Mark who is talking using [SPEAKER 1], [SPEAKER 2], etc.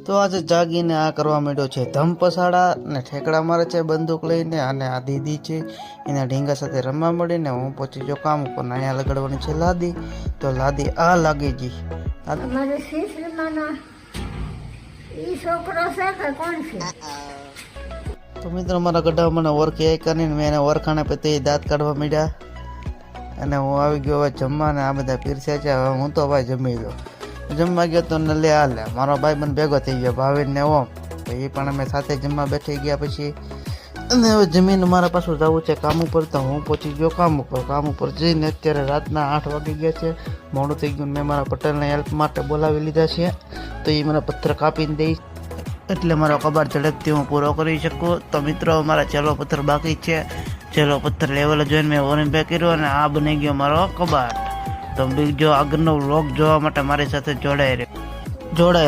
[SPEAKER 1] તો આજે જાગીને આ કરવા માંડ્યો છે ધમ પસાડા ને ઠેકડા મારે છે બંદૂક લઈને, અને આ દીદી છે એના ઢીંગા સાથે રમવા મળીને હું પહોંચી જો કામ ઉપર. અહીંયા લગાડવાની છે લાદી, તો લાદી આ લાગી જી.
[SPEAKER 2] અમારે શીશરીમાંનો ઈ છોકરો છે કે કોણ છે?
[SPEAKER 1] તો મિત્રો મારા ગઢા મને ઓળખી કરીને મેં એને ઓળખાણે પછી દાંત કાઢવા માંડ્યા, અને હું આવી ગયો હવે જમવા, ને આ બધા પીરસ્યા છે. હવે હું તો ભાઈ જમી દો. જમવા ગયો તો નલે હાલે મારો ભાઈ મને ભેગો થઈ ગયો ભાવિન ને ઓમ, તો એ પણ અમે સાથે જમવા બેઠી ગયા. પછી અને હવે જમીને મારા પાછું જવું છે કામ ઉપર, તો હું પહોંચી ગયો કામ ઉપર. કામ ઉપર જઈને અત્યારે રાતના 8 વાગી ગયા છે, મોડું થઈ ગયું. મેં મારા પટેલને હેલ્પ માટે બોલાવી લીધા છે, તો એ મને પથ્થર કાપીને દઈ, એટલે મારો કબાટ ઝડપથી હું પૂરો કરી શકું. તો મિત્રો મારા છેલ્લો પથ્થર બાકી છે, છેલ્લો પથ્થર લેવલ જોઈને મેં ઓરિન પે કર્યો, અને આ બની ગયો મારો કબાટ. તો બીજો આગળનો વ્લોગ જોવા માટે મારી સાથે જોડાય.